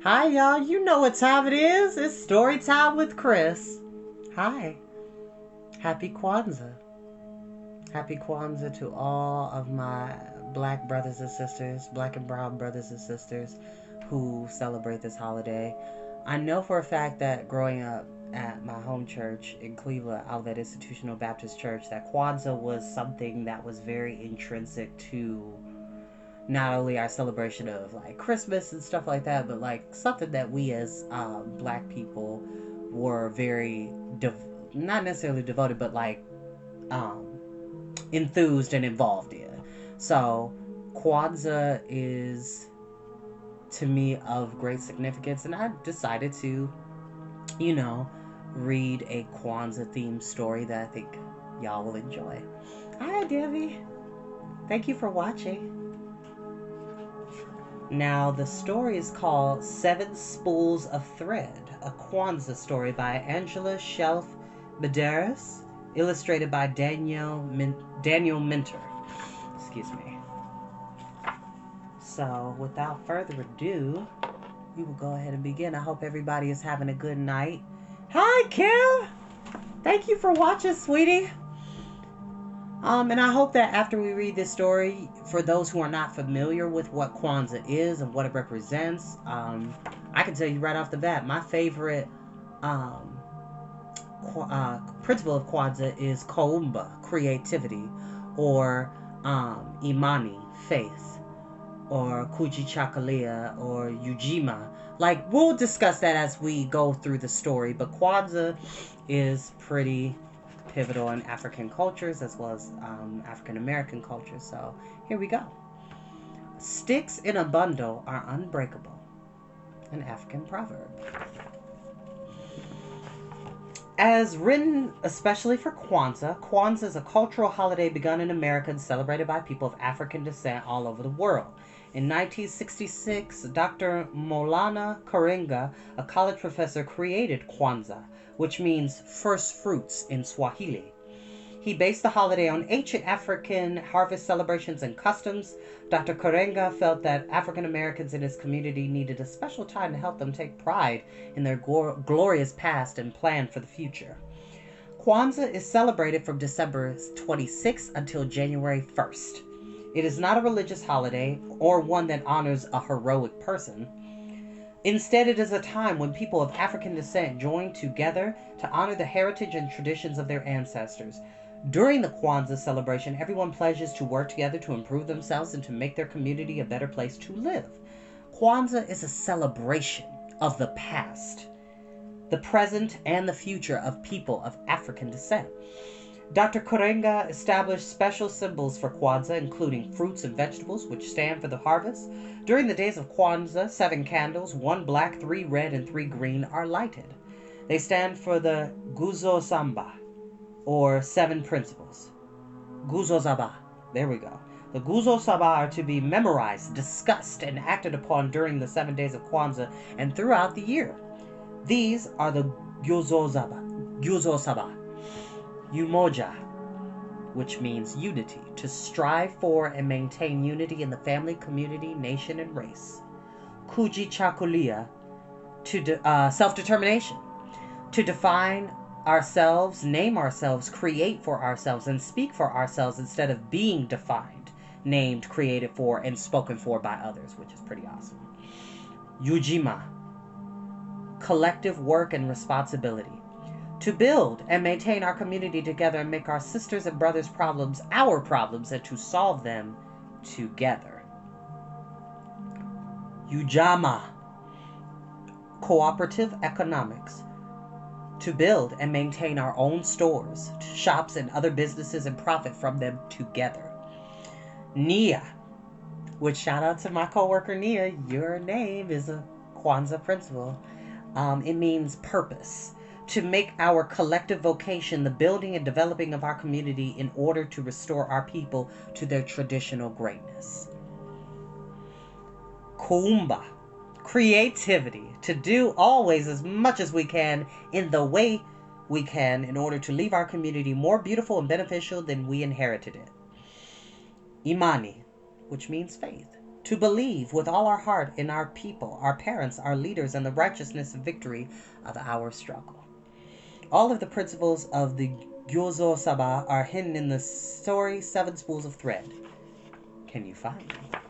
Hi, y'all. You know what time it is. It's story time with Chris. Hi. Happy Kwanzaa. Happy Kwanzaa to all of my black brothers and sisters, black and brown brothers and sisters who celebrate this holiday. I know for a fact that growing up at my home church in Cleveland, Olivet Institutional Baptist Church, that Kwanzaa was something that was very intrinsic to not only our celebration of like Christmas and stuff like that, but like something that we as black people were very not necessarily devoted, but like um, enthused and involved in. So Kwanzaa is to me of great significance, and I decided to, you know, read a Kwanzaa themed story that I think y'all will enjoy. Hi, Debbie. Thank you for watching. Now, the story is called Seven Spools of Thread, a Kwanzaa story by Angela Shelf Medeiros, illustrated by Daniel Minter. Excuse me. So, without further ado, we will go ahead and begin. I hope everybody is having a good night. Hi, Kim! Thank you for watching, sweetie. And I hope that after we read this story, for those who are not familiar with what Kwanzaa is and what it represents, I can tell you right off the bat, my favorite principle of Kwanzaa is Koumba, creativity, or Imani, faith, or Kujichagulia, or Ujima. Like, we'll discuss that as we go through the story, but Kwanzaa is pretty pivotal in African cultures as well as African American cultures. So here we go. Sticks in a bundle are unbreakable. An African proverb. As written especially for Kwanzaa, Kwanzaa is a cultural holiday begun in America and celebrated by people of African descent all over the world. In 1966, Dr. Maulana Karenga, a college professor, created Kwanzaa, which means first fruits in Swahili. He based the holiday on ancient African harvest celebrations and customs. Dr. Karenga felt that African Americans in his community needed a special time to help them take pride in their glorious past and plan for the future. Kwanzaa is celebrated from December 26th until January 1st. It is not a religious holiday or one that honors a heroic person. Instead, it is a time when people of African descent join together to honor the heritage and traditions of their ancestors. During the Kwanzaa celebration, everyone pledges to work together to improve themselves and to make their community a better place to live. Kwanzaa is a celebration of the past, the present, and the future of people of African descent. Dr. Karenga established special symbols for Kwanzaa, including fruits and vegetables, which stand for the harvest. During the days of Kwanzaa, 7 candles, 1 black, 3 red, and 3 green, are lighted. They stand for the Guzo Samba, or 7 principles. Guzo Zaba. There we go. The Guzo Saba are to be memorized, discussed, and acted upon during the 7 days of Kwanzaa and throughout the year. These are the Guzo Saba. Umoja, which means unity, to strive for and maintain unity in the family, community, nation, and race. Kujichagulia, to self-determination, to define ourselves, name ourselves, create for ourselves, and speak for ourselves instead of being defined, named, created for, and spoken for by others, which is pretty awesome. Ujima, collective work and responsibility, to build and maintain our community together and make our sisters and brothers' problems our problems and to solve them together. Ujama, cooperative economics, to build and maintain our own stores, shops, and other businesses and profit from them together. Nia, which shout out to my coworker Nia, your name is a Kwanzaa principle. It means purpose. To make our collective vocation the building and developing of our community in order to restore our people to their traditional greatness. Kuumba, creativity, to do always as much as we can in the way we can in order to leave our community more beautiful and beneficial than we inherited it. Imani, which means faith, to believe with all our heart in our people, our parents, our leaders, and the righteousness and victory of our struggle. All of the principles of the Gyozo Saba are hidden in the story Seven Spools of Thread. Can you find them?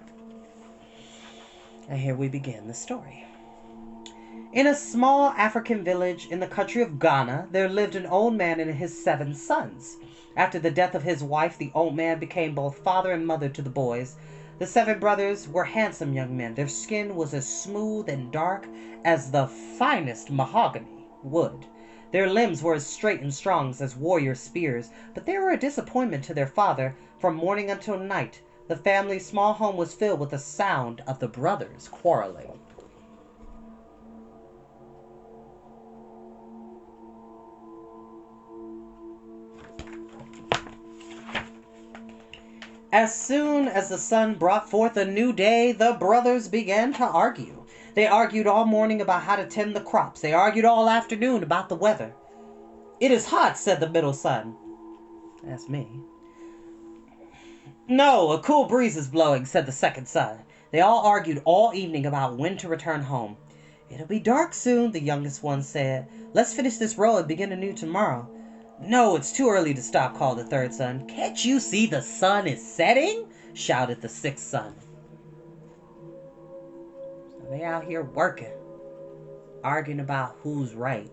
And here we begin the story. In a small African village in the country of Ghana, there lived an old man and his 7 sons. After the death of his wife, the old man became both father and mother to the boys. The 7 brothers were handsome young men. Their skin was as smooth and dark as the finest mahogany wood. Their limbs were as straight and strong as warrior spears, but they were a disappointment to their father. From morning until night, the family's small home was filled with the sound of the brothers quarreling. As soon as the sun brought forth a new day, the brothers began to argue. They argued all morning about how to tend the crops. They argued all afternoon about the weather. "It is hot," said the middle son. That's me. "No, a cool breeze is blowing," said the second son. They all argued all evening about when to return home. "It'll be dark soon," the youngest one said. "Let's finish this row and begin anew tomorrow." "No, it's too early to stop," called the third son. "Can't you see the sun is setting?" shouted the sixth son. So they out here working, arguing about who's right.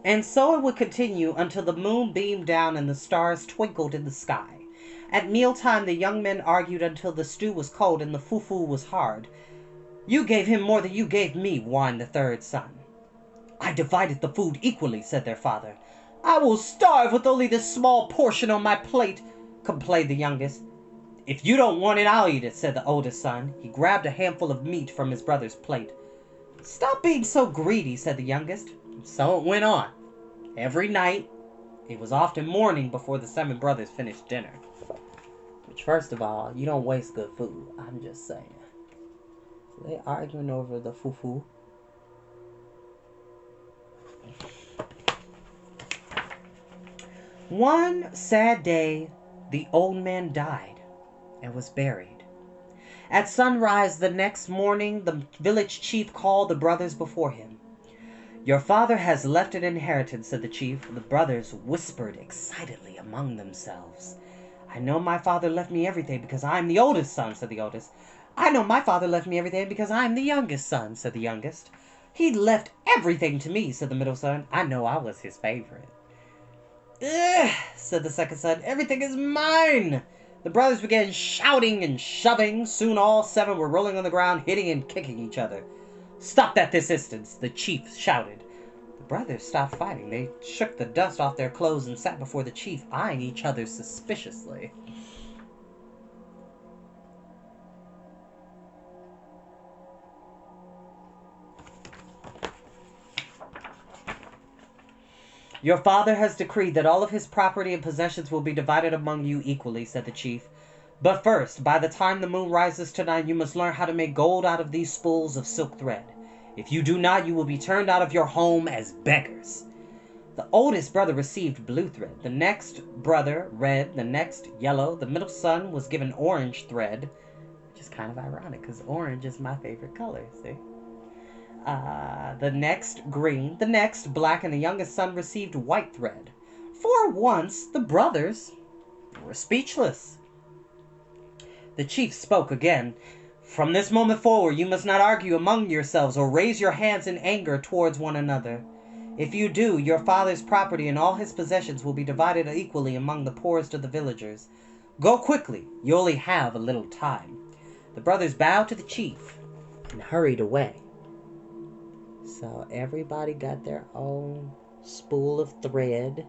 And so it would continue until the moon beamed down and the stars twinkled in the sky. At mealtime, the young men argued until the stew was cold and the fufu was hard. "You gave him more than you gave me," whined the third son. "I divided the food equally," said their father. "I will starve with only this small portion on my plate," complained the youngest. "If you don't want it, I'll eat it," said the oldest son. He grabbed a handful of meat from his brother's plate. "Stop being so greedy," said the youngest. So it went on. Every night, it was often morning before the 7 brothers finished dinner. Which, first of all, you don't waste good food. I'm just saying. So they arguing over the fufu. One sad day, the old man died and was buried. At sunrise the next morning, the village chief called the brothers before him. "Your father has left an inheritance," said the chief. The brothers whispered excitedly among themselves. "I know my father left me everything because I am the oldest son," said the oldest. "I know my father left me everything because I am the youngest son," said the youngest. "He left everything to me," said the middle son. "I know I was his favorite." "Ugh," said the second son. "Everything is mine." The brothers began shouting and shoving. Soon all 7 were rolling on the ground, hitting and kicking each other. "Stop that this instant," the chief shouted. The brothers stopped fighting. They shook the dust off their clothes and sat before the chief, eyeing each other suspiciously. "Your father has decreed that all of his property and possessions will be divided among you equally," said the chief. "But first, by the time the moon rises tonight, you must learn how to make gold out of these spools of silk thread. If you do not, you will be turned out of your home as beggars." The oldest brother received blue thread, the next brother red, the next yellow, the middle son was given orange thread, which is kind of ironic because orange is my favorite color, see? The next green, the next black, and the youngest son received white thread. For once, the brothers were speechless. The chief spoke again. "From this moment forward, you must not argue among yourselves or raise your hands in anger towards one another. If you do, your father's property and all his possessions will be divided equally among the poorest of the villagers. Go quickly, you only have a little time." The brothers bowed to the chief and hurried away. So everybody got their own spool of thread.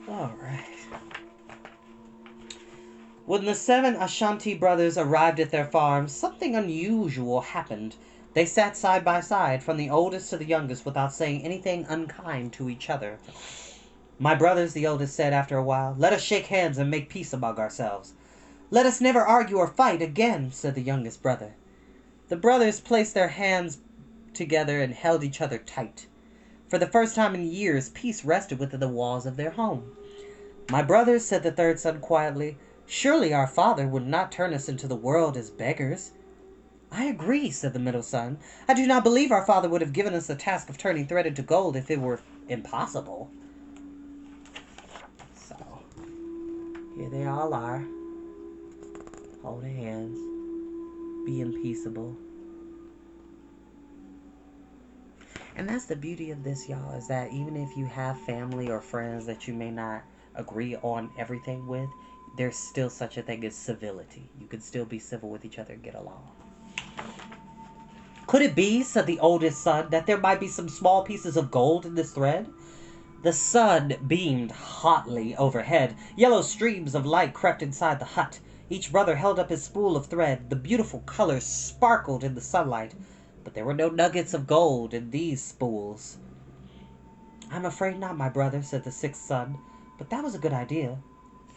All right. When the 7 Ashanti brothers arrived at their farm, something unusual happened. They sat side by side, from the oldest to the youngest, without saying anything unkind to each other. "My brothers," the oldest said after a while, "let us shake hands and make peace among ourselves." "Let us never argue or fight again," said the youngest brother. The brothers placed their hands together and held each other tight. For the first time in years, peace rested within the walls of their home. "My brothers," said the third son quietly, "surely our father would not turn us into the world as beggars." "I agree," said the middle son. "I do not believe our father would have given us the task of turning thread into gold if it were impossible." So, here they all are, holding hands, being peaceable. And that's the beauty of this, y'all, is that even if you have family or friends that you may not agree on everything with, there's still such a thing as civility. You can still be civil with each other and get along. "Could it be," said the oldest son, "that there might be some small pieces of gold in this thread?" The sun beamed hotly overhead. Yellow streams of light crept inside the hut. Each brother held up his spool of thread. The beautiful colors sparkled in the sunlight, but there were no nuggets of gold in these spools. "I'm afraid not, my brother," said the sixth son, "but that was a good idea."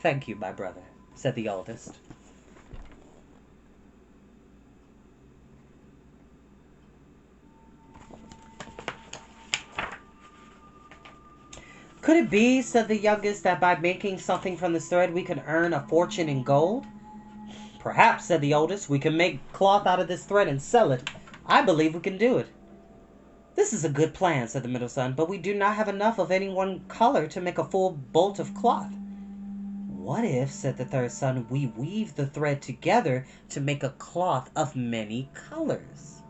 "Thank you, my brother," said the oldest. "Could it be," said the youngest, "that by making something from this thread we can earn a fortune in gold?" "Perhaps," said the oldest, "we can make cloth out of this thread and sell it. I believe we can do it." "This is a good plan," said the middle son, "but we do not have enough of any one color to make a full bolt of cloth." "What if," said the third son, "we weave the thread together to make a cloth of many colors?"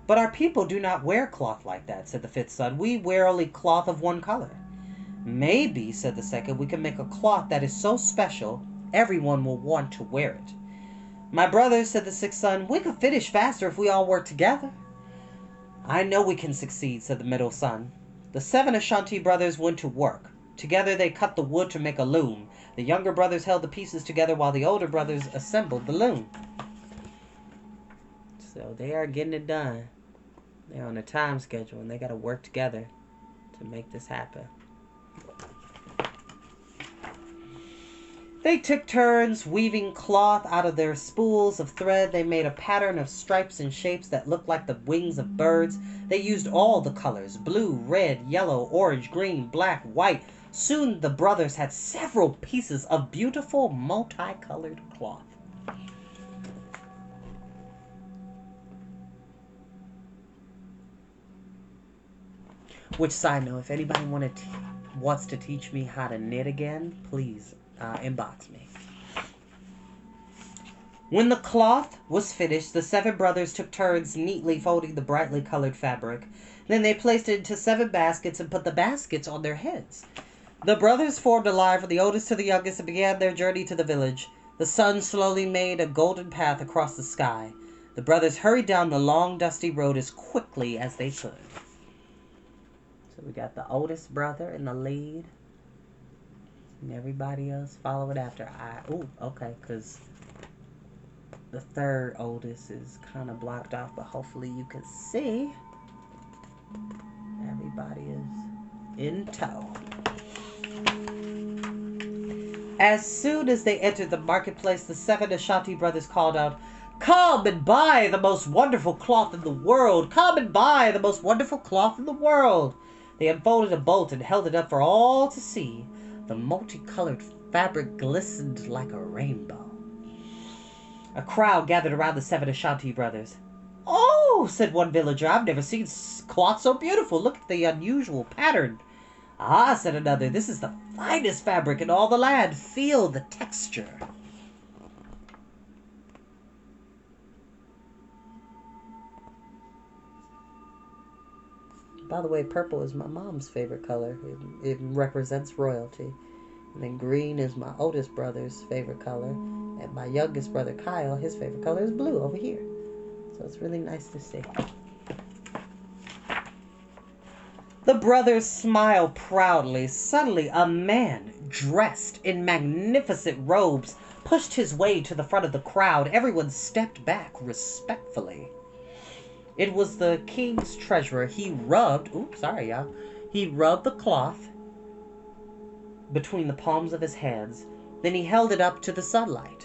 "But our people do not wear cloth like that," said the fifth son. "We wear only cloth of one color." "Maybe," said the second, "we can make a cloth that is so special everyone will want to wear it." "My brother," said the sixth son, "we could finish faster if we all work together." "I know we can succeed," said the middle son. The 7 Ashanti brothers went to work. Together they cut the wood to make a loom. The younger brothers held the pieces together while the older brothers assembled the loom. So they are getting it done. They're on a time schedule and they got to work together to make this happen. They took turns weaving cloth out of their spools of thread. They made a pattern of stripes and shapes that looked like the wings of birds. They used all the colors: blue, red, yellow, orange, green, black, white. Soon the brothers had several pieces of beautiful multicolored cloth. Which, side note, if anybody wants to teach me how to knit again, please inbox me. When the cloth was finished, the 7 brothers took turns neatly folding the brightly colored fabric. Then they placed it into 7 baskets and put the baskets on their heads. The brothers formed a line from the oldest to the youngest and began their journey to the village. The sun slowly made a golden path across the sky. The brothers hurried down the long, dusty road as quickly as they could. So we got the oldest brother in the lead, and everybody else following after. Okay, because the third oldest is kind of blocked off, but hopefully you can see. Everybody is in tow. As soon as they entered the marketplace, the 7 Ashanti brothers called out, "Come and buy the most wonderful cloth in the world! Come and buy the most wonderful cloth in the world!" They unfolded a bolt and held it up for all to see. The multicolored fabric glistened like a rainbow. A crowd gathered around the 7 Ashanti brothers. "Oh," said one villager, "I've never seen cloth so beautiful. Look at the unusual pattern." "Ah," said another, "this is the finest fabric in all the land. Feel the texture." By the way, purple is my mom's favorite color. It represents royalty. And then green is my oldest brother's favorite color. And my youngest brother, Kyle, his favorite color is blue over here. So it's really nice to see. The brothers smiled proudly. Suddenly, a man dressed in magnificent robes pushed his way to the front of the crowd. Everyone stepped back respectfully. It was the king's treasurer. He rubbed the cloth between the palms of his hands. Then he held it up to the sunlight.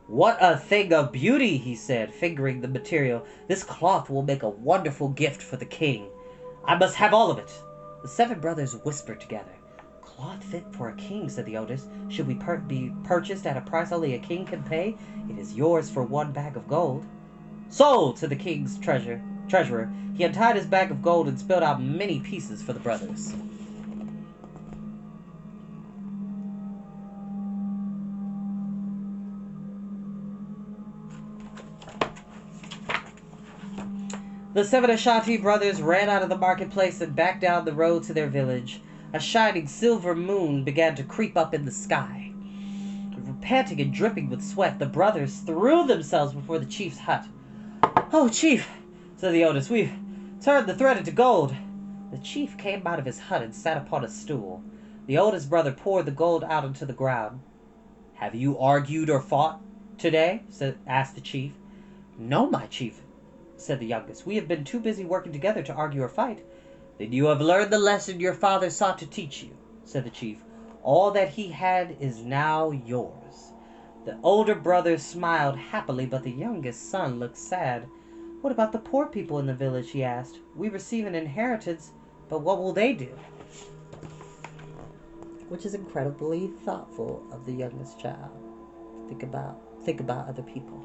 "What a thing of beauty," he said, fingering the material. "This cloth will make a wonderful gift for the king. I must have all of it." The 7 brothers whispered together. "Cloth fit for a king," said the oldest. "Should we be purchased at a price only a king can pay? It is yours for 1 bag of gold." "Sold," said the king's treasurer. He untied his bag of gold and spilled out many pieces for the brothers. The 7 Ashanti brothers ran out of the marketplace and back down the road to their village. A shining silver moon began to creep up in the sky. Panting and dripping with sweat, the brothers threw themselves before the chief's hut. "Oh, chief," said the oldest, "we've turned the thread into gold." The chief came out of his hut and sat upon a stool. The oldest brother poured the gold out onto the ground. "Have you argued or fought today?" asked the chief. "No, my chief," said the youngest. "We have been too busy working together to argue or fight." "Then you have learned the lesson your father sought to teach you," said the chief. "All that he had is now yours." The older brother smiled happily, but the youngest son looked sad. "What about the poor people in the village?" he asked. "We receive an inheritance, but what will they do?" Which is incredibly thoughtful of the youngest child. Think about other people.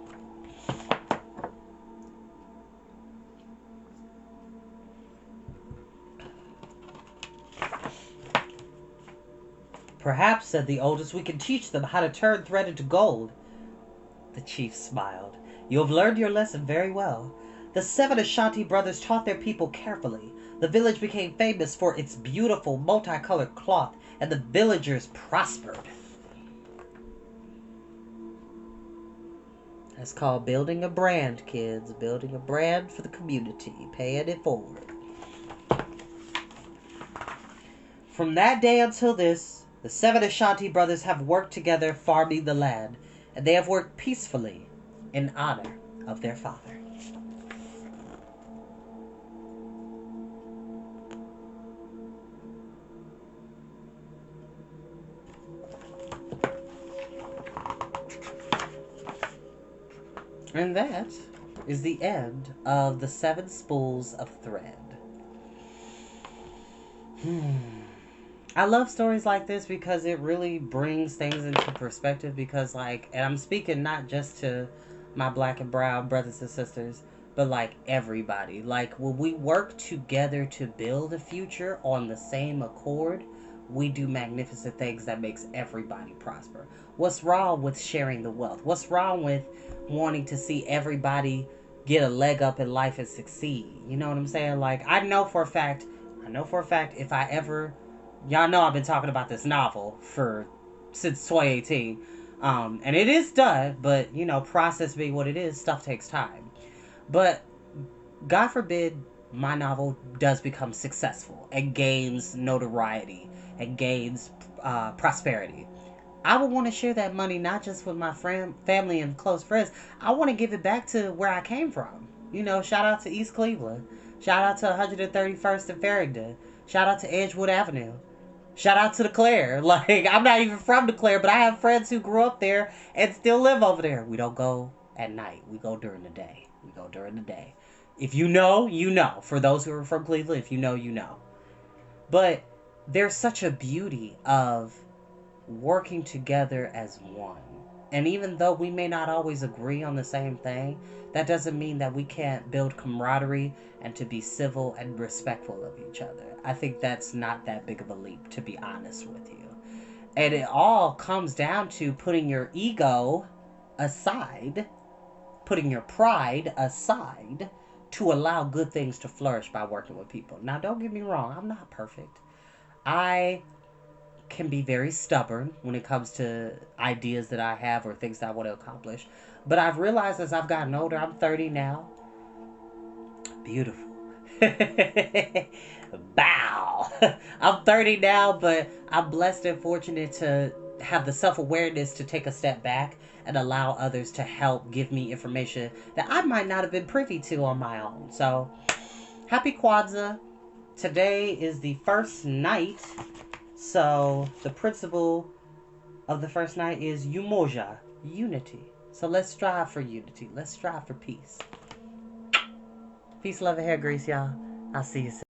"Perhaps," said the oldest, "we can teach them how to turn thread into gold." The chief smiled. "You have learned your lesson very well." The 7 Ashanti brothers taught their people carefully. The village became famous for its beautiful multicolored cloth, and the villagers prospered. That's called building a brand, kids. Building a brand for the community. Paying it forward. From that day until this, the 7 Ashanti brothers have worked together farming the land, and they have worked peacefully in honor of their father. And that is the end of the 7 spools of thread. I love stories like this because it really brings things into perspective, because and I'm speaking not just to my black and brown brothers and sisters, but everybody. When we work together to build a future on the same accord, we do magnificent things that makes everybody prosper. What's wrong with sharing the wealth? What's wrong with wanting to see everybody get a leg up in life and succeed? You know what I'm saying? I know for a fact if I ever, y'all know I've been talking about this novel since 2018. And it is done, but process being what it is, stuff takes time. But God forbid my novel does become successful and gains notoriety and gains prosperity. I would want to share that money not just with my family and close friends. I want to give it back to where I came from. Shout out to East Cleveland. Shout out to 131st and Farringdon. Shout out to Edgewood Avenue. Shout out to DeClaire. I'm not even from DeClaire, but I have friends who grew up there and still live over there. We don't go at night. We go during the day. If you know, you know. For those who are from Cleveland, if you know, you know. But there's such a beauty of working together as one. And even though we may not always agree on the same thing, that doesn't mean that we can't build camaraderie and to be civil and respectful of each other. I think that's not that big of a leap, to be honest with you. And it all comes down to putting your ego aside, putting your pride aside, to allow good things to flourish by working with people. Now, don't get me wrong, I'm not perfect. I can be very stubborn when it comes to ideas that I have or things that I want to accomplish. But I've realized as I've gotten older, I'm 30 now. Beautiful. Bow. I'm 30 now, but I'm blessed and fortunate to have the self-awareness to take a step back and allow others to help give me information that I might not have been privy to on my own. So, happy Kwanzaa. Today is the first night. So, the principle of the first night is Umoja, unity. So let's strive for unity. Let's strive for peace. Peace, love, and hair grease, y'all. I'll see you soon.